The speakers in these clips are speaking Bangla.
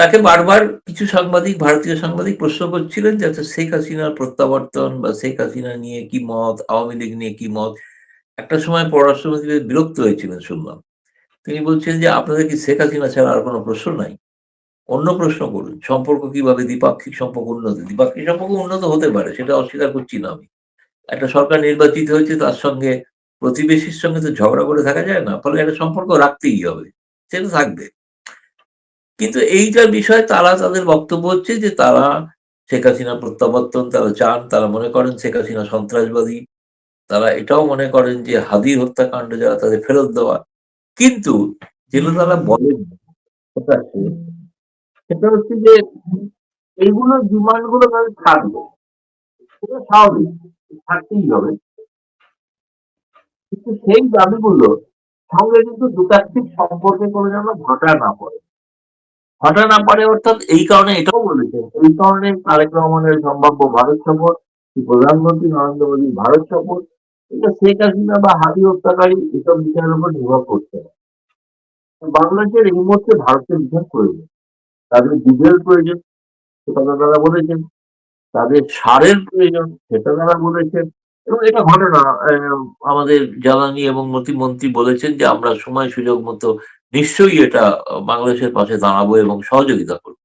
তাকে বারবার কিছু সাংবাদিক, ভারতীয় সাংবাদিক প্রশ্ন করছিলেন যে আচ্ছা শেখ হাসিনার প্রত্যাবর্তন বা শেখ হাসিনা নিয়ে কি মত, আওয়ামী লীগ নিয়ে কি মত? একটা সময় পররাষ্ট্রমন্ত্রী বিরক্ত হয়েছিলেন শুনলাম। তিনি বলছেন যে আপনাদের কি শেখ হাসিনা ছাড়া আর কোন প্রশ্ন নাই? অন্য প্রশ্ন করুন। সম্পর্ক কিভাবে দ্বিপাক্ষিক সম্পর্ক উন্নত? দ্বিপাক্ষিক সম্পর্ক উন্নত হতে পারে, সেটা অস্বীকার করছি না আমি। একটা সরকার নির্বাচিত হয়েছে, তার সঙ্গে প্রতিবেশীর সঙ্গে তো ঝগড়া করে থাকা যায় না। ফলে একটা সম্পর্ক রাখতেই হবে। সেটা থাকবে। কিন্তু এইটার বিষয়ে তারা তাদের বক্তব্য হচ্ছে যে তারা শেখ হাসিনার প্রত্যাবর্তন তারা চান। তারা মনে করেন শেখ হাসিনা সন্ত্রাসবাদী। তারা এটাও মনে করেন যে হাদির হত্যাকাণ্ড যারা তাদের ফেরত দেওয়া। কিন্তু যেগুলো তারা বলেন প্রকাশ্যে, সেটা হচ্ছে যে এইগুলোর ডিমান্ড গুলো তাদের থাকবে। সেটা স্বাভাবিক। থাকতেই হবে। কিন্তু সেই দাবিগুলো সঙ্গে কিন্তু দ্বিপাক্ষিক সম্পর্কে কোনো যেন ভাটা না পড়ে। ভাটা না পারে অর্থাৎ এই কারণে এটাও বলেছেন, এই কারণে তারেক রহমানের সম্ভাব্য ভারত সফর, প্রধানমন্ত্রী নরেন্দ্র মোদীর ভারত সফর, এটা শেখ হাসিনা বা হাদি হত্যাকারী এসব বিষয়ের উপর নির্ভর করছে না। বাংলাদেশের এই মুহূর্তে ভারতের ভীষণ প্রয়োজন। তাদের ডিজেল প্রয়োজন, সেটা তারা বলেছেন। তাদের সারের প্রয়োজন, সেটা তারা বলেছেন। এবং এটা ঘটনা আমাদের জ্বালানি এবং প্রতিমন্ত্রী বলেছেন যে আমরা সময় সুযোগ মতো নিশ্চয়ই এটা বাংলাদেশের পাশে দাঁড়াবো এবং সহযোগিতা করব।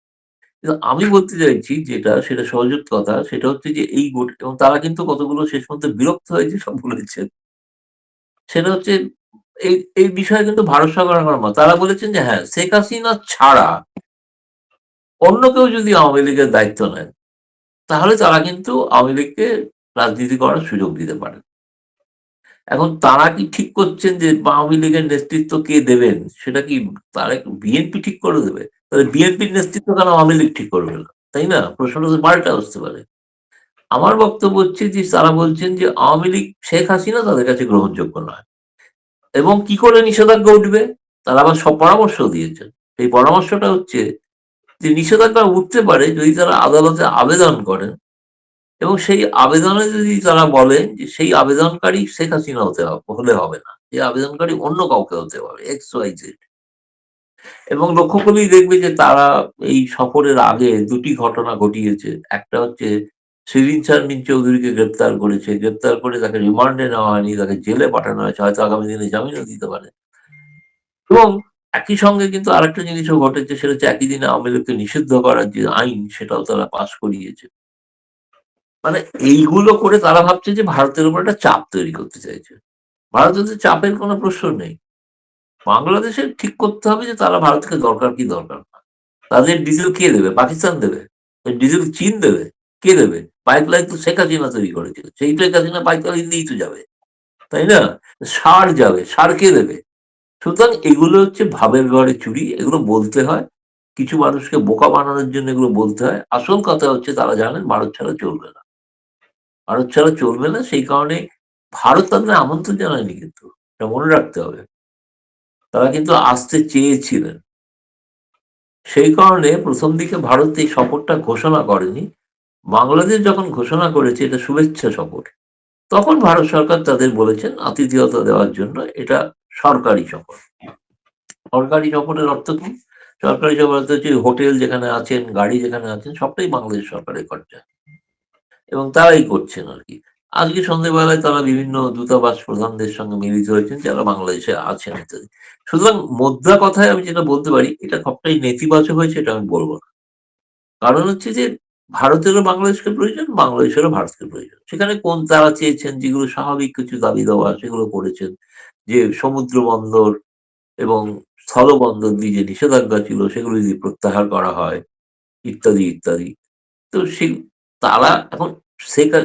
কিন্তু আমি বলতে চাইছি যেটা সেটা সহজ কথা সেটা হচ্ছে যে এই এবং তারা কিন্তু কতগুলো শেষ পর্যন্ত বিরক্ত হয়েছে সব বলেছেন। সেটা হচ্ছে এই বিষয়ে কিন্তু ভারত সরকারের কোনো মত। তারা বলেছেন যে হ্যাঁ, শেখ হাসিনা ছাড়া অন্য কেউ যদি আওয়ামী লীগের দায়িত্ব নেন, তাহলে তারা কিন্তু আওয়ামী লীগকে রাজনীতি করার সুযোগ দিতে পারেন। এখন তারা কি ঠিক করছেন যে আওয়ামী লীগের নেতৃত্ব কে দেবেন? সেটা কি তারা বিএনপি ঠিক করে দেবে? তাহলে বিএনপির নেতৃত্ব কেন আওয়ামী লীগ ঠিক করবে না? তাই না? প্রশ্নটা তো পাল্টা আসতে পারে। আমার বক্তব্য হচ্ছে যে তারা বলছেন যে আওয়ামী লীগ শেখ হাসিনা তাদের কাছে গ্রহণযোগ্য নয়। এবং কি করে নিষেধাজ্ঞা উঠবে? তারা আবার সব পরামর্শ দিয়েছেন। এই পরামর্শটা হচ্ছে যে নিষেধাজ্ঞা উঠতে পারে যদি তারা আদালতে আবেদন করেন এবং সেই আবেদনে যদি তারা বলেন যে সেই আবেদনকারী শেখ হাসিনা হলে হবে না। এই আবেদনকারী অন্য কাউকে হতে হবে এক্স, ওয়াই, জেড। এবং লক্ষ্য করলেই দেখবে যে তারা এই সফরের আগে ২ টি ঘটনা ঘটিয়েছে। একটা হচ্ছে শিরীন শারমিন চৌধুরীকে গ্রেপ্তার করেছে। গ্রেপ্তার করে তাকে রিমান্ডে নেওয়া হয়নি। তাকে জেলে পাঠানো হয়েছে। হয়তো আগামী দিনে জামিনও দিতে পারে। এবং একই সঙ্গে কিন্তু আরেকটা জিনিসও ঘটেছে সেটা হচ্ছে একই দিনে আওয়ামী লীগকে নিষিদ্ধ করার যে আইন সেটাও তারা পাস করিয়েছে। মানে এইগুলো করে তারা ভাবছে যে ভারতের উপর একটা চাপ তৈরি করতে চাইছে। ভারতের তো চাপের কোনো প্রশ্ন নেই। বাংলাদেশের ঠিক করতে হবে যে তারা ভারতকে দরকার কি দরকার না। তাদের ডিজেল কে দেবে? পাকিস্তান দেবে? ডিজেল চীন দেবে? কে দেবে? পাইপলাইন তো শেখ হাসিনা তৈরি করেছিল। সেই শেখ হাসিনা পাইপলাইন দিয়েই তো যাবে। তাই না? সার যাবে। সার কে দেবে? সুতরাং এগুলো হচ্ছে ভাবের ঘরে চুরি। এগুলো বলতে হয়। কিছু মানুষকে বোকা বানানোর জন্য এগুলো বলতে হয়। আসল কথা হচ্ছে তারা জানেন ভারত ছাড়া চলবে না। ভারত ছাড়া চলবে না। সেই কারণে ভারত তাদের আমন্ত্রণ জানায়নি কিন্তু। এটা মনে রাখতে হবে। তারা কিন্তু আসতে চেয়েছিলেন। সেই কারণে ১ম দিকে ভারত এই সফরটা ঘোষণা করেনি। বাংলাদেশ যখন ঘোষণা করেছে এটা শুভেচ্ছা সফর, তখন ভারত সরকার তাদের বলেছেন আতিথেয়তা দেওয়ার জন্য এটা সরকারি সফর। সরকারি সফরের অর্থ কি? সরকারি সফর অর্থ হচ্ছে হোটেল যেখানে আছেন, গাড়ি যেখানে আছেন সবটাই বাংলাদেশ সরকারের খরচা। এবং তারাই করছেন আরকি। আজকে সন্ধ্যেবেলায় তারা বিভিন্ন দূতাবাস প্রধানদের সঙ্গে মিলিত হয়েছেন যারা বাংলাদেশে আছেন ইত্যাদি। সুতরাং মোদ্দা কথায় আমি যেটা বলতে পারি এটা সবটাই নেতিবাচক হয়েছে এটা আমি বলব না। কারণ হচ্ছে যে ভারতেরও বাংলাদেশকে প্রয়োজন, বাংলাদেশেরও ভারতকে প্রয়োজন। সেখানে কোন তারা চেয়েছেন যেগুলো স্বাভাবিক কিছু দাবি-দাওয়া সেগুলো করেছেন। যে সমুদ্র বন্দর এবং স্থলবন্দর দিয়ে যে নিষেধাজ্ঞা ছিল সেগুলো যদি প্রত্যাহার করা হয় ইত্যাদি, ইত্যাদি। তো তারা এখন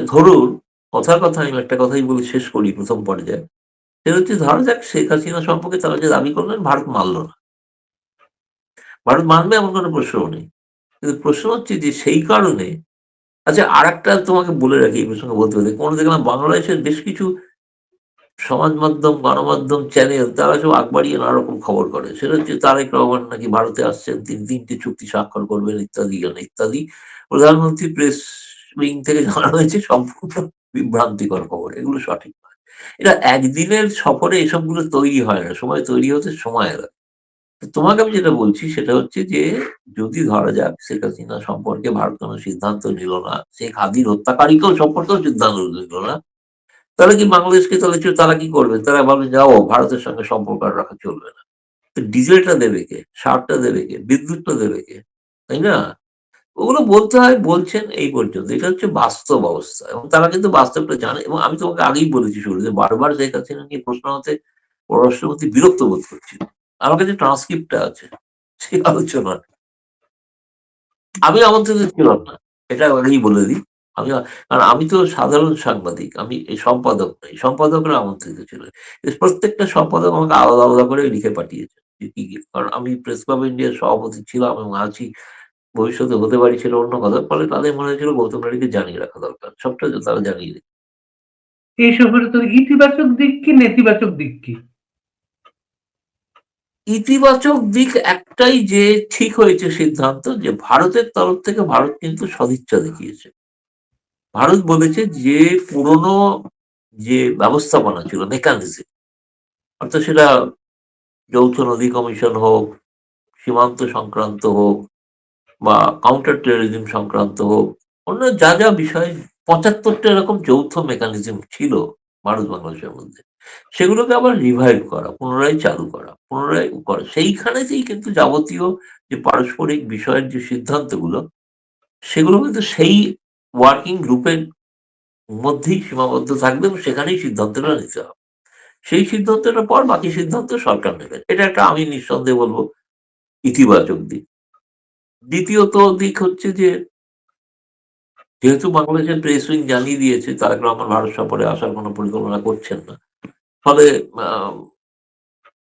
ধরুন কথার কথা আমি একটা কথাই বলে শেষ করি ১ম পর্যায়ে। সেটা হচ্ছে ধরা যাক শেখ হাসিনা সম্পর্কে তারা যে দাবি করলেন ভারত মানল না। ভারত মানবে এমন কোনো প্রশ্নও নেই। কিন্তু প্রশ্ন হচ্ছে যে সেই কারণে আচ্ছা আরেকটা তোমাকে বলে রাখি এই প্রসঙ্গে বলতে পারি। কোনো দেখলাম বাংলাদেশের বেশ কিছু সমাজ মাধ্যম, গণমাধ্যম, চ্যানেল তারা সব আগ বাড়িয়ে নানা রকম খবর করে। সেটা হচ্ছে তারেক রহমান নাকি ভারতে আসছেন, তিনি ৩ টি চুক্তি স্বাক্ষর করবেন ইত্যাদি, ইত্যাদি। প্রধানমন্ত্রী প্রেস উইং থেকে জানানো হয়েছে সম্পূর্ণ বিভ্রান্তিকর খবর। এগুলো সঠিক নয়। এটা একদিনের সফরে এসবগুলো তৈরি হয় না। সময় তৈরি হতে সময় লাগে। তোমাকে আমি যেটা বলছি সেটা হচ্ছে যে যদি ধরা যাক শেখ হাসিনা সম্পর্কে ভারত কোনো সিদ্ধান্ত নিল না, শেখ হাদির হত্যাকারীকেও সম্পর্কেও সিদ্ধান্ত নিল না, তাহলে কি বাংলাদেশকে তাহলে তারা কি করবে? তারা ভাববে যাও ভারতের সঙ্গে সম্পর্ক আর রাখা চলবে না। তো ডিজেলটা দেবে কে? সারটা দেবে কে? বিদ্যুৎটা দেবে কে? তাই না? ওগুলো বলতে হয়, বলছেন এই পর্যন্ত। এটা হচ্ছে বাস্তব অবস্থা এবং তারা কিন্তু বাস্তবটা জানে এবং আমি তোমাকে আগেই বলেছি শুরুতে বারবার শেখ হাসিনা নিয়ে প্রশ্ন হতে পররাষ্ট্রমন্ত্রী বিরক্ত বোধ করছিল। আমার কাছে ট্রান্সক্রিপ্টটা আছে সেই আলোচনার। আমি আমন্ত্রিত ছিলাম না, এটা আগেই বলে দিই। আমি কারণ আমি তো সাধারণ সাংবাদিক, আমি এই সম্পাদক নই, সম্পাদকরা আমন্ত্রিত ছিল। প্রত্যেকটা সম্পাদক আমাকে আলাদা আলাদা করে লিখে পাঠিয়েছে যে কি কি, কারণ আমি প্রেস ক্লাব ইন্ডিয়ার সভাপতি ছিলাম এবং আছি, ভবিষ্যতে হতে পারি সেটা অন্য কথা। ফলে তাদের মনে হয়েছিল গৌতম রায়কে জানিয়ে রাখা দরকার, সবটা তারা জানিয়ে দিই। এই সফরে তোর ইতিবাচক দিক কি নেতিবাচক দিক কি? ইতিবাচক দিক একটাই যে ঠিক হয়েছে সিদ্ধান্ত যে ভারতের তরফ থেকে ভারত কিন্তু সদিচ্ছা দেখিয়েছে। ভারত বলেছে যে পুরনো যে ব্যবস্থাপনা ছিল মেকানিজম, অর্থাৎ সেটা যৌথ নদী কমিশন হোক, সীমান্ত সংক্রান্ত হোক বা কাউন্টার টেরোরিজম সংক্রান্ত হোক, অন্য যা যা বিষয় ৭৫টা এরকম যৌথ মেকানিজম ছিল ভারত বাংলাদেশের মধ্যে, সেগুলোকে আবার রিভাইভ করা, পুনরায় চালু করা, পুনরায় করা, সেইখানেতেই কিন্তু যাবতীয় যে পারস্পরিক বিষয়ের যে সিদ্ধান্তগুলো, সেগুলো কিন্তু সেই ওয়ার্কিং গ্রুপের মধ্যেই সীমাবদ্ধ থাকবে এবং সেখানেই সিদ্ধান্তটা নিতে হবে। সেই সিদ্ধান্তটার পর বাকি সিদ্ধান্ত সরকার নেবে। এটা একটা আমি নিঃসন্দেহে বলব ইতিবাচক দিক। দ্বিতীয়ত দিক হচ্ছে যে যেহেতু বাংলাদেশের প্রেস উইং জানিয়ে দিয়েছে তারেক রহমান ভারত সফরে আসার কোনো পরিকল্পনা করছেন না, ফলে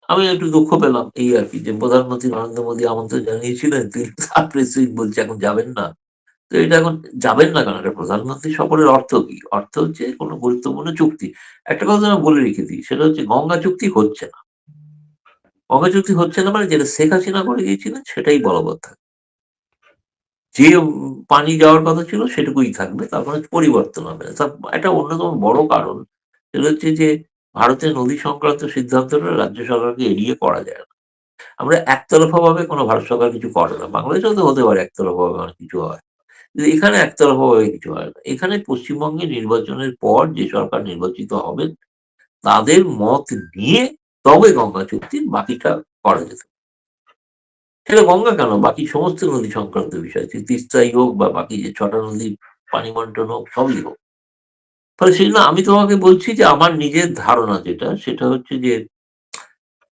আমি একটু দুঃখ পেলাম এই আর কি, যে প্রধানমন্ত্রী নরেন্দ্র মোদী আমন্ত্রণ জানিয়েছিলেন, তিনি তার প্রেস উইং বলছে এখন যাবেন না। তো এটা এখন যাবেন না কেন? এটা প্রধানমন্ত্রী সফরের অর্থ কি? অর্থ হচ্ছে কোনো গুরুত্বপূর্ণ চুক্তি। একটা কথা আমি বলে রেখে দিই, সেটা হচ্ছে গঙ্গা চুক্তি হচ্ছে না। গঙ্গা চুক্তি হচ্ছে না মানে যেটা শেখ হাসিনা করে গিয়েছিলেন সেটাই বলবৎ থাকবে। যে পানি যাওয়ার কথা ছিল সেটুকুই থাকবে, তার কোনো পরিবর্তন হবে না। তার একটা অন্যতম বড় কারণ সেটা হচ্ছে যে ভারতের নদী সংক্রান্ত সিদ্ধান্তটা রাজ্য সরকারকে এড়িয়ে করা যায় না। আমরা একতরফাভাবে কোনো ভারত সরকার কিছু করে না। বাংলাদেশেও তো হতে পারে একতরফাভাবে অনেক কিছু হয়। কিন্তু এখানে একতরফাভাবে কিছু হয় না। এখানে পশ্চিমবঙ্গে নির্বাচনের পর যে সরকার নির্বাচিত হবেন তাদের মত নিয়ে তবে গঙ্গা চুক্তির বাকিটা করা যেত। সেটা গঙ্গা কেন, বাকি সমস্ত নদী সংক্রান্ত বিষয়, সে তিস্তাই হোক বা বাকি যে ৬টা নদীর পানি বন্টন হোক, সবই হোক। ফলে সেজন্য আমি তোমাকে বলছি যে আমার নিজের ধারণা যেটা, সেটা হচ্ছে যে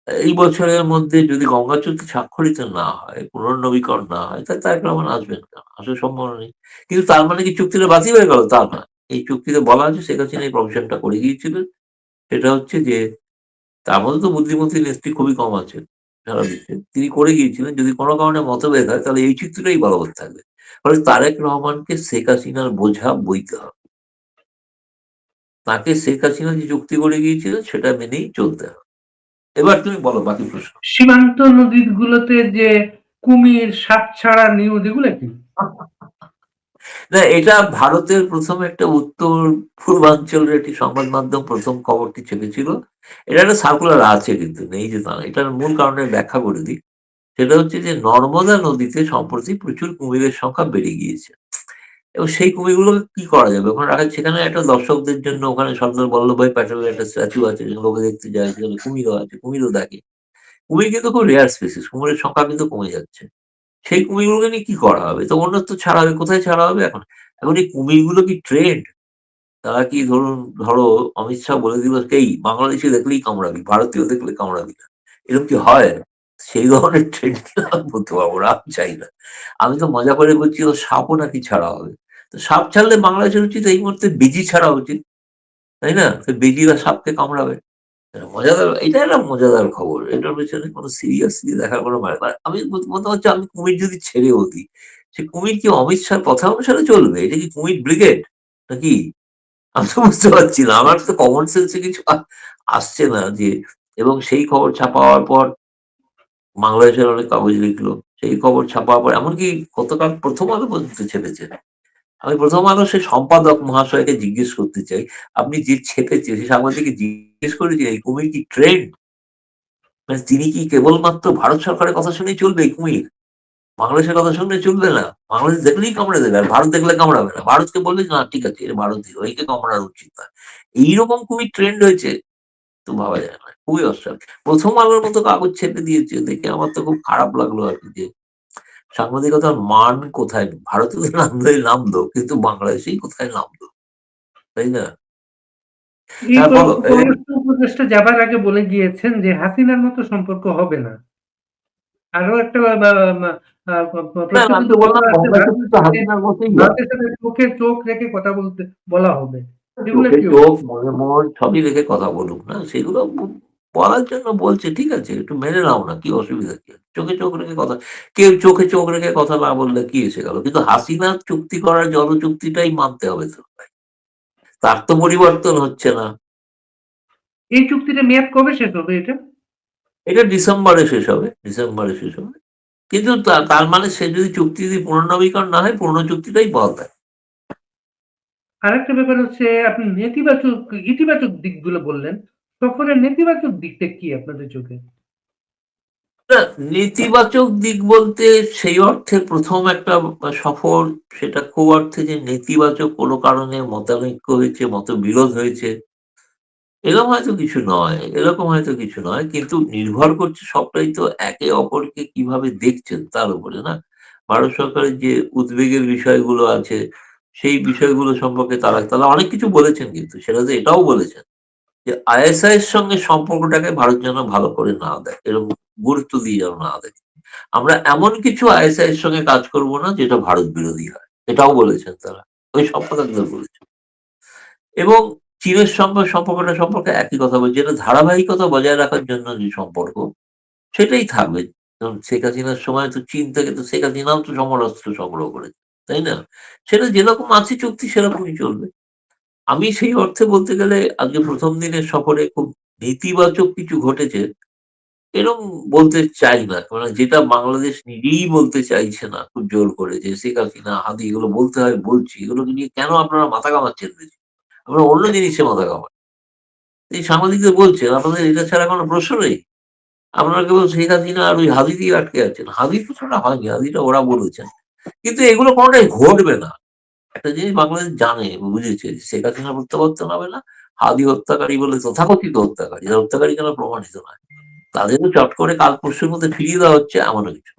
এই বছরের মধ্যে যদি গঙ্গা চুক্তি স্বাক্ষরিত না হয়, পুনর্নবীকরণ না হয়, তাহলে তারেক রহমান আসবেন কেন? আসার সম্ভাবনা নেই। কিন্তু তার মানে কি চুক্তিটা বাতিল হয়ে গেল? তা না। এই চুক্তিতে বলা আছে শেখ হাসিনা এই প্রভিশনটা করে গিয়েছিলেন। সেটা হচ্ছে যে তার মধ্যে তো বুদ্ধিমতী নেত্রী খুবই কম আছেন সারা বিশ্বে। তিনি করে গিয়েছিলেন যদি কোনো কারণে মতভেদ হয় তাহলে এই চুক্তিটাই বলবৎ থাকবে। ফলে তারেক রহমানকে শেখ হাসিনার বোঝা বইতে হবে। তাকে শেখ হাসিনা যে চুক্তি করে গিয়েছিলেন সেটা মেনেই চলতে হবে। এবার তুমি বলো বাকি প্রশ্ন। সীমান্ত নদীগুলোতে যে কুমির, সাপ ছাড়া নিউজ এগুলো কি? না, এটা ভারতের প্রথম একটা উত্তর পূর্বাঞ্চলের একটি সংবাদ মাধ্যম প্রথম খবরটি ছেপেছিল। এটা একটা সার্কুলার আছে কিন্তু, নেই যে তা না। এটার মূল কারণের ব্যাখ্যা করে দিই। সেটা হচ্ছে যে নর্মদা নদীতে সম্প্রতি প্রচুর কুমিরের সংখ্যা বেড়ে গিয়েছে। এবং সেই কুমিরগুলোকে কি করা যাবে? ওখানে রাখা, সেখানে একটা দর্শকদের জন্য ওখানে সর্দার বল্লভভাই প্যাটেলের একটা স্ট্যাচু আছে, যেখানে লোকে দেখতে যায়, সেখানে কুমিরও আছে, কুমিরও দেখে। কুমির কিন্তু খুব রেয়ার স্পেসিস, কুমিরের সংখ্যা কিন্তু কমে যাচ্ছে। সেই কুমিরগুলোকে নিয়ে কি করা হবে? তো অন্যত্র ছাড়া হবে, কোথায় ছাড়া হবে এখন? এখন এই কুমিরগুলো কি ট্রেন্ড? তারা কি ধরো অমিত শাহ বলে দিল, "এই বাংলাদেশী দেখলেই কামড়াবি, ভারতীয় দেখলে কামড়াবি না।" এরকম কি হয়? সেই ধরনের ট্রেন্ড আমি বলতে পারবো না, আমি চাই না। আমি তো মজা করে বলছি ও সাপও নাকি ছাড়া হবে। তো সাপ ছাড়লে বাংলাদেশের উচিত এই মুহূর্তে বেজি ছাড়া উচিত, তাই না? তো বেজিরা সাপকে কামড়াবে। মজাদার, এটা একটা মজাদার খবর। এটার পেছনে কোনো সিরিয়াসলি দেখার কোনো মানে না। আমি মনে হচ্ছে আমি কুমির যদি ছেড়েও দিই, সে কুমির কি অমিত শাহর কথা অনুসারে চলবে? এটা কি কুমির ব্রিগেড নাকি? আমি তো বুঝতে পারছি না। আমার তো কমন সেন্স এ কিছু আসছে না যে, এবং সেই খবর ছাপা হওয়ার পর বাংলাদেশের অনেক কাগজ লিখলো। সেই খবর ছাপা হওয়ার পর এমনকি গতকাল 'প্রথম আলো' পর্যন্ত ছেপেছে। আমি 'প্রথম আলোর' সেই সম্পাদক মহাশয়কে জিজ্ঞেস করতে চাই, আপনি যে ছেপেছে সেই সাংবাদিককে জিজ্ঞেস করেছেন, "এই কুমির কি ট্রেন্ড?" মানে তিনি কি কেবলমাত্র ভারত সরকারের কথা শুনেই চলবে এই কুমির? বাংলাদেশের কথা শুনলে চলবে না। বাংলাদেশ দেখলেই কামড়ে দেবে। আর ভারত দেখলে কামড়াবে না। ভারতকে বলবে যে, "না ঠিক আছে, এটা ভারতীয়, একে কামড়ানো উচিত না।" এইরকম কুমির ট্রেন্ড হয়েছে তো ভাবা যায় না। খুবই অস্বাভাবিক। 'প্রথম আলোর' মতো কাগজ ছেপে দিয়েছে দেখে আমার তো খুব খারাপ লাগলো আরকি যে সাংবাদিকতার মান কোথায়? ভারতে তো নামলেই নামলো, কিন্তু বাংলাদেশেই কোথায় নামলো? তাই না? এই হ্যাঁ, বলো। পররাষ্ট্র উপদেষ্টা যাবার আগে বলে গিয়েছেন যে হাসিনার মতো সম্পর্ক হবে না। আরো একটা বা বা মা আ না, আমি প্রশ্নবিদ্ধ তো কথা বললাম আছে বাংলাদেশে তো হাসিনার মতোই হয়। ভারতের সাথে চোখে চোখ রেখে কথা বলতে বলা হবে। এগুলা চোখে কি হবে? চোখ, মনে মন সবই রেখে কথা বলুক না। সেগুলো বলার জন্য বলছে, ঠিক আছে, একটু মেনে নাও না। কি অসুবিধা কি আছে? চোখে চোখ রেখে কথা, কেউ চোখে চোখ রেখে কথা না বললে কি এসে গেল? কিন্তু হাসিনা চুক্তি করার জলচুক্তিটাই মানতে হবে তো ভাই। তার তো পরিবর্তন হচ্ছে না। এই চুক্তিটার মেয়াদ কবে শেষ হবে এটা? এটা ডিসেম্বরে শেষ হবে। ডিসেম্বরে শেষ হবে। কিন্তু তার মানে সে যদি চুক্তি যদি পুনর্নবীকরণ না হয়, পুরনো চুক্তিটাই বহাল থাকে। আরেকটা ব্যাপার হচ্ছে আপনি নেতিবাচক ইতিবাচক দিকগুলো বললেন। সফরের নেতিবাচক দিকটা কি আপনাদের চোখে? না, নেতিবাচক দিক বলতে সেই অর্থে ১ম একটা সফর, সেটা খুব অর্থে যে নেতিবাচক কোনো কারণে মতানৈক্য হয়েছে, মতবিরোধ হয়েছে, এরকম হয়তো কিছু নয়। এরকম হয়তো কিছু নয়। কিন্তু নির্ভর করছে সবটাই তো একে অপরকে কিভাবে দেখছেন তার উপরে না? ভারত সরকারের যে উদ্বেগের বিষয়গুলো আছে, সেই বিষয়গুলো সম্পর্কে তারা অনেক কিছু বলেছেন কিন্তু। সেটা তো এটাও বলেছেন যে আইএসআই এর সঙ্গে সম্পর্কটাকে ভারত যেন ভালো করে না দেয়। এরকম গুরুত্ব দিয়ে যেন না দেখে। আমরা এমন কিছু আইএসআই এর সঙ্গে কাজ করব না যেটা ভারত বিরোধী হয়। এটাও বলেছেন তারা। ওই সব কথা কিন্তু বলেছেন। এবং চীনের সঙ্গে সম্পর্কটা সম্পর্কে একই কথা বলছি। এটা ধারাবাহিকতা বজায় রাখার জন্য যে সম্পর্ক, সেটাই থাকবে। যেমন শেখ হাসিনার সময় তো চীন থেকে তো শেখ হাসিনাও তো সমরাস্ত্র সংগ্রহ করেছে। তাই না? সেটা যেরকম আছে চুক্তি সেরকমই চলবে। আমি সেই অর্থে বলতে গেলে আজকে ১ম দিনের সফরে খুব নেতিবাচক কিছু ঘটেছে এরকম বলতে চাই না। মানে যেটা বাংলাদেশ নিজেই বলতে চাইছে না খুব জোর করে, যে শেখ হাসিনা, হাদি এগুলো বলতে হয় বলছি। এগুলোকে নিয়ে কেন আপনারা মাথা ঘামাচ্ছেন বেশি? আপনারা অন্য জিনিসে মাথা ঘামান। এই সাংবাদিকদের বলছেন, আপনাদের এটা ছাড়া কোনো প্রশ্ন নেই। আপনারা কেবল শেখ হাসিনা আর ওই হাদি দিয়ে আটকে আছেন। হাদির কিছুটা হয়নি, হাদিটা ওরা বলেছেন। কিন্তু এগুলো কোনটাই ঘটবে না। একটা জিনিস বাংলাদেশ জানে, বুঝেছে যে শেখ হাসিনা প্রত্যাবর্তন হবে না। হাদি হত্যাকারী বলে তথাকথিত হত্যাকারী, এরা হত্যাকারী কেন প্রমাণিত নয়। তাদেরও চট করে কাল পরশুর মধ্যে ফিরিয়ে দেওয়া হচ্ছে এমনও কিছু।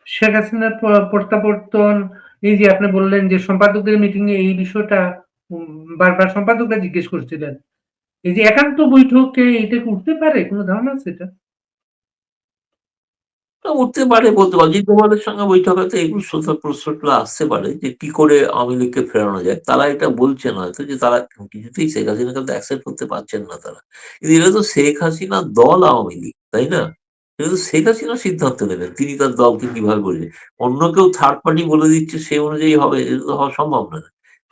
শেখ হাসিনার প্রত্যাবর্তন এই যে আপনি বললেন যে সম্পাদকদের মিটিং এ এই বিষয়টা উম বারবার সম্পাদকরা জিজ্ঞেস করছিলেন। এই যে একান্ত বৈঠকে এটা কি উঠতে পারে? কোন ধারণা আছে এটা? উঠতে পারে বলতে অজিত দোভালের সঙ্গে বৈঠক হয়তো এই প্রশ্নটা আসতে পারে যে কি করে আওয়ামী লীগকে ফেরানো যায়। তারা এটা বলছেন হয়তো যে তারা কিছুতেই শেখ হাসিনাকে তো অ্যাকসেপ্ট করতে পারছেন না তারা। কিন্তু এটা তো শেখ হাসিনার দল আওয়ামী লীগ, তাই না? এটা তো শেখ হাসিনা সিদ্ধান্ত নেবেন। তিনি তার দলকে কিভাবে করবেন। অন্য কেউ থার্ড পার্টি বলে দিচ্ছে সে অনুযায়ী হবে, এটা তো হওয়া সম্ভব না।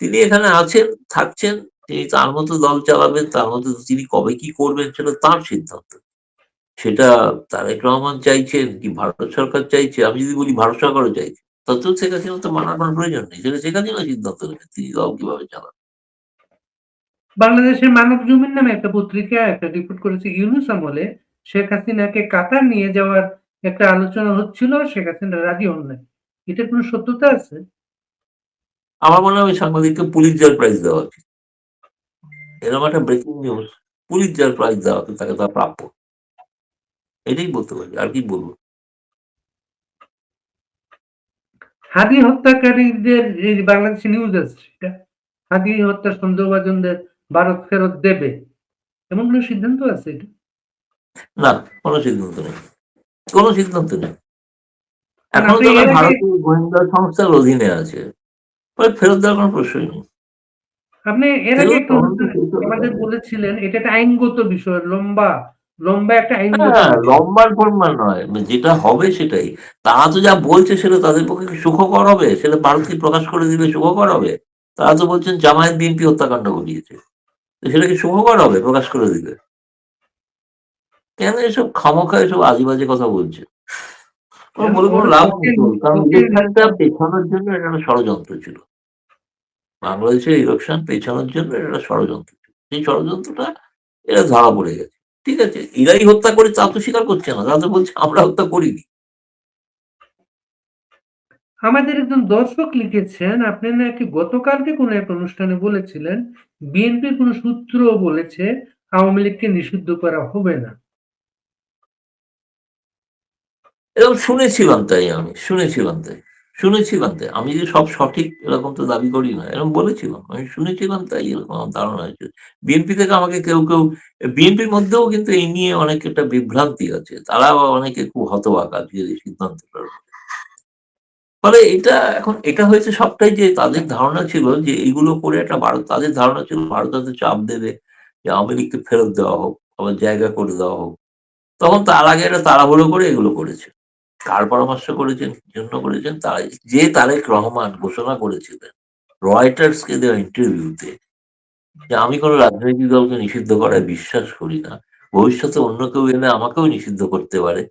তিনি এখানে আছেন, থাকছেন, তিনি তার মতো দল চালাবেন, তার মতো তিনি কবে কি করবেন সেটা তার সিদ্ধান্ত। সেটা তারেক রহমান চাইছেন কি ভারত সরকার চাইছে? আমি যদি বলি ভারত সরকারও চাইছে। তাতেও শেখ হাসিনার তো মানার কোনো প্রয়োজন নেই। সেটা শেখ হাসিনা সিদ্ধান্ত নেবেন। তিনি দল কিভাবে চালাবেন। বাংলাদেশের মানব জমিন নামে একটা পত্রিকা একটা রিপোর্ট করেছে ইউনূস আমলে শেখ হাসিনাকে কাতার নিয়ে যাওয়ার একটা আলোচনা হচ্ছিল, শেখ হাসিনা রাজি হন নাই। এটার কোনো সত্যতা আছে? আমার মনে হয় ওই সাংবাদিককে পুলিৎজার প্রাইজ দেওয়া উচিত। এরকম একটা ব্রেকিং নিউজ, পুলিৎজার প্রাইজ দেওয়া উচিত, তাকে তার প্রাপ্য। এটাই বলতে পারি। আর কি বলব? হাদি হত্যাকারীদের এই যে বাংলাদেশে নিউজ আসছে এটা, হাদি হত্যার সন্দেহভাজনদের ভারত ফেরত দেবে। এমন কোনো সিদ্ধান্ত আছে এটা? না, কোন সিদ্ধান্ত নেই। কোন সিদ্ধান্ত নেই। কারণ এখনো আপনি তারা এর আগে ভারতীয় গোয়েন্দা সংস্থার অধীনে আছে। ওই ফেরত দেওয়ার কোনো প্রশ্নই নেই। এর আগে সেগুলো একটা তদন্ত অনুষ্ঠানে শেষ হলে আমাদের হবে। বলেছিলেন এটা একটা আইনগত বিষয়, লম্বা লম্বা একটা আইনগত হ্যাঁ, বিষয়। লম্বার-ফম্বার নয়। যেটা হবে সেটাই। তারা তো যা বলছে সেটা তাদের পক্ষে কি সুখকর হবে? সেটা ভারতকে প্রকাশ করে দিলে সুখকর হবে? তারা তো বলছেন জামায়াত বিএনপি হত্যাকাণ্ড ঘটিয়েছে। তো সেটা কি সুখকর হবে প্রকাশ করে দিলে? কেন এসব খামোখা এসব আজে-বাজে কথা বলছে? ওর কারণ বলে কোনো লাভ নেই তো। কারণ ওকে ইলেকশনটা পেছানোর জন্য এটা একটা ষড়যন্ত্র ছিল। বাংলাদেশের ইলেকশন পেছানোর জন্য এটা একটা ষড়যন্ত্র ছিল। সেই ষড়যন্ত্রটা এরা ধরা পড়ে গেছে। ঠিক আছে, এরাই হত্যা করে তা তো স্বীকার করছে না, তারা তো বলছে আমরা হত্যা করিনি। আমাদের একজন দর্শক লিখেছেন, আপনি নাকি গতকালকে কোনো এক অনুষ্ঠানে বলেছিলেন, বিএনপির কোনো সূত্র বলেছে আওয়ামী লীগকে নিষিদ্ধ করা হবে না। এরকম শুনেছিলাম তাই, শুনেছিলাম তাই। আমি যে সব সঠিক এরকম তো দাবি করি না। এরকম বলেছিলাম। আমি শুনেছিলাম তাই এরকম আমার ধারণা হয়েছে। বিএনপি থেকে আমাকে কেউ বিএনপির মধ্যেও কিন্তু এই নিয়ে অনেক একটা বিভ্রান্তি আছে। তারা আবার অনেকে খুব হতবাক আজকের এই সিদ্ধান্তটার। ফলে এটা হয়েছে সবটাই যে তাদের ধারণা ছিল যে এগুলো করে একটা তাদের ধারণা ছিল ভারত হয়তো চাপ দেবে যে আওয়ামী লীগকে ফেরত দেওয়া হোক, আবার জায়গা করে দেওয়া হোক। তখন তার আগে একটা তাড়াহুড়ো করে এগুলো করেছে। কার পরামর্শ করেছেন, কি জন্য করেছেন, যে তারেক রহমান ঘোষণা করেছিলেন রয়টার্স কে দেওয়া ইন্টারভিউতে যে আমি কোনো রাজনৈতিক দলকে নিষিদ্ধ করায় বিশ্বাস করি না। ভবিষ্যতে অন্য কেউ এলে আমাকেও নিষিদ্ধ করতে পারে।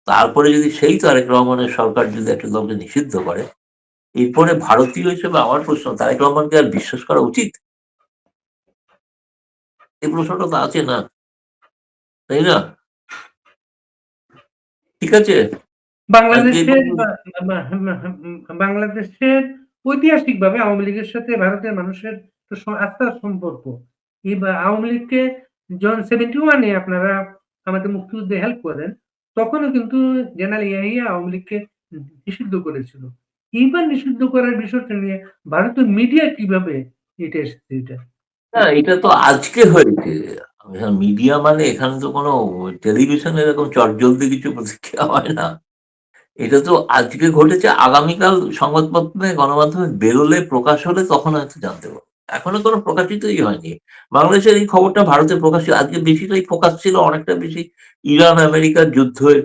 তারপরে যদি সেই তারেক রহমানের সরকার যদি একটা দলকে নিষিদ্ধ করে, এরপরে ভারতীয় হিসেবে আমার প্রশ্ন, তারেক রহমানকে আর বিশ্বাস করা উচিত? এই প্রশ্নটা তো আছে না, তাই না? ঠিক আছে? আজকে এই বাংলাদেশের পর্যন্ত। বা বা বাংলাদেশের ঐতিহাসিকভাবে আওয়ামী লীগের সাথে ভারতের মানুষের তো আস্থার সম্পর্ক। আওয়ামী লীগকে যখন 71 এ আপনারা আমাদের মুক্তিযুদ্ধে হেল্প করেন, তখনও কিন্তু জেনারেল ইয়াহিয়া আওয়ামী লীগকে নিষিদ্ধ করেছিল। এইবার নিষিদ্ধ করার বিষয়টা নিয়ে ভারতের মিডিয়া কিভাবে এটা এসেছে এটা? না, এটা তো আজকে হয়েছে। মিডিয়া মানে এখানে তো কোনো টেলিভিশনে এরকম চটজলদি কিছু প্রতিক্রিয়া হয় না। এটা তো আজকে ঘটেছে, আগামীকাল সংবাদপত্রে গণমাধ্যমে বেরোলে, প্রকাশ হলে তখন হয়তো জানতে পারবো। এখনো কোনো প্রকাশিতই হয়নি। বাংলাদেশের এই খবরটা ভারতে প্রকাশিত, আজকে বেশিটাই ফোকাস ছিল অনেকটা বেশি ইরান আমেরিকার যুদ্ধের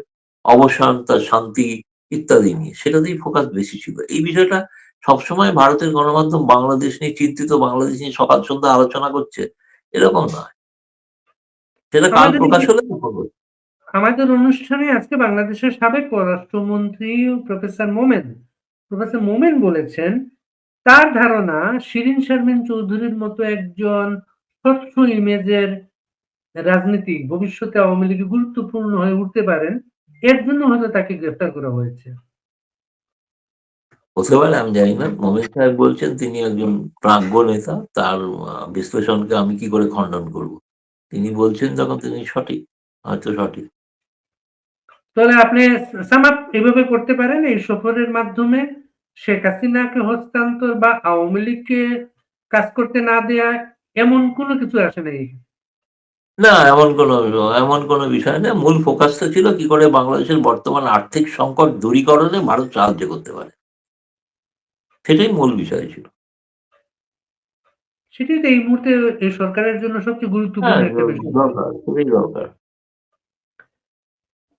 অবসান, তার শান্তি ইত্যাদি নিয়ে। সেটাতেই ফোকাস বেশি ছিল। এই বিষয়টা সবসময় ভারতের গণমাধ্যম বাংলাদেশ নিয়ে চিন্তিত, বাংলাদেশ নিয়ে সকাল সন্ধ্যা আলোচনা করছে, এরকম নয়। সেটা কাল আমাদের প্রকাশ হলে তখন বলবো। আমাদের অনুষ্ঠানে আজকে বাংলাদেশের সাবেক পররাষ্ট্রমন্ত্রী প্রফেসর মোমেন বলেছেন, তার ধারণা শিরীন শারমিন চৌধুরীর মতো একজন স্বচ্ছ ইমেজের রাজনীতিক ভবিষ্যতে আওয়ামী লীগে গুরুত্বপূর্ণ হয়ে উঠতে পারেন। এর জন্য হয়তো তাকে গ্রেফতার করা হয়েছে। হতে পারে, আমি জানি না। মোমেন সাহেব বলছেন তিনি একজন প্রাজ্ঞ নেতা। তার বিশ্লেষণকে আমি কি করে খণ্ডন করব? তিনি বলছেন যখন তিনি সঠিক, হয়তো সঠিক। তাহলে আপনি সাম আপ এভাবে করতে পারেন, এই সফরের মাধ্যমে শেখ হাসিনাকে হস্তান্তর বা আওয়ামী লীগকে কাজ করতে না দেয়া এমন কোনো কিছু আসে নাই। না, এমন কোনো বিষয় না। মূল ফোকাসটা ছিল কি করে বাংলাদেশের বর্তমান আর্থিক সংকট দূরীকরণে ভারত সাহায্য করতে পারে। সেটাই মূল বিষয় ছিল। সেটাই তো এই মুহূর্তে এই সরকারের জন্য সবচেয়ে গুরুত্বপূর্ণ হ্যাঁ, একটা বিষয়। দরকার, খুবই দরকার।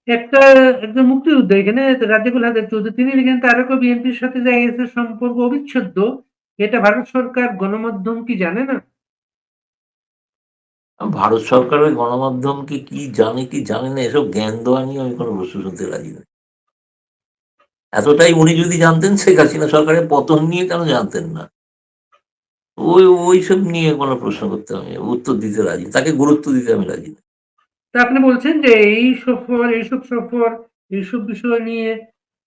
একটা একজন মুক্তিযোদ্ধা এখানে রাজ্জাকুল হায়দার চৌধুরী তিনি লিখেন তারেক ও বিএনপির সাথে যে আইএসের সম্পর্ক অবিচ্ছেদ্য, এটা ভারত সরকার গণমাধ্যম কি জানে না? ভারত সরকারের গণমাধ্যম কি জানে কি জানে না, এসব জ্ঞান দেওয়া নিয়ে আমি কোনো প্রশ্ন শুনতে রাজি নই। এতটাই উনি যদি জানতেন শেখ হাসিনা সরকারের পতন নিয়ে কেন জানতেন না? ওইসব নিয়ে কোনো প্রশ্ন করতে আমি উত্তর দিতে রাজি, তাকে গুরুত্ব দিতে আমি রাজি না। তা আপনি বলছেন যে এইসব সফর, এইসব বিষয় নিয়ে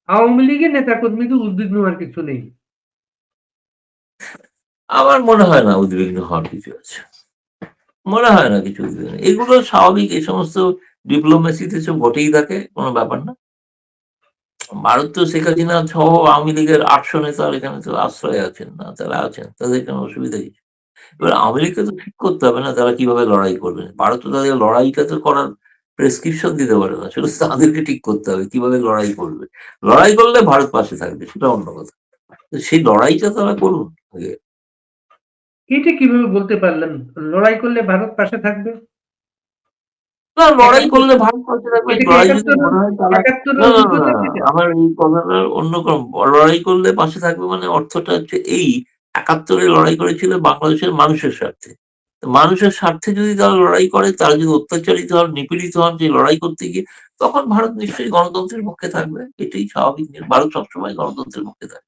আওয়ামী লীগের নেতাকর্মীদের উদ্বিগ্ন হওয়ার কিছু নেই। আমার মনে হয় না উদ্বিগ্ন হওয়ার কিছু আছে। মনে হয় না কিছু উদ্বিগ্ন। এগুলো স্বাভাবিক, এই সমস্ত ডিপ্লোমেসিতে সব ঘটেই থাকে, কোনো ব্যাপার না। ভারত তো শেখ হাসিনা সহ আওয়ামী লীগের ৮০০ নেতার এখানে তো আশ্রয়ে আছেন না, তারা আছেন। তাদের কোনো অসুবিধা কি? এবার আওয়ামী লীগকে তো ঠিক করতে হবে না তারা কিভাবে লড়াই করবে। ভারত তো তাদের লড়াইটা তো করার প্রেসক্রিপশন দিতে পারে না। সেটা তাদেরকে ঠিক করতে হবে কিভাবে লড়াই করবে। লড়াই করলে ভারত পাশে থাকবে, সেটা অন্য কথা। তো সেই লড়াইটা তারা করুন আগে। এটা কিভাবে বলতে পারলেন? লড়াই করলে ভারত পাশে থাকবে? না, লড়াই একাত্তর করলে ভারত পাশে থাকবে। এটা কি লড়াই যদি একাত্তরের মনে হয় তারা, একাত্তরের না, না, না, অভিজ্ঞতা না, থেকে? আমার এই কথাটার অন্য রকম। লড়াই করলে পাশে থাকবে মানে অর্থটা হচ্ছে এই, ৭১ এ লড়াই করেছিল বাংলাদেশের মানুষের স্বার্থে। তো মানুষের স্বার্থে যদি তারা লড়াই করে, তারা যদি অত্যাচারিত হন, নিপীড়িত হন সেই লড়াই করতে গিয়ে, তখন ভারত নিশ্চয়ই গণতন্ত্রের পক্ষে থাকবে। এটাই স্বাভাবিক। ভারত সবসময় গণতন্ত্রের পক্ষে থাকে।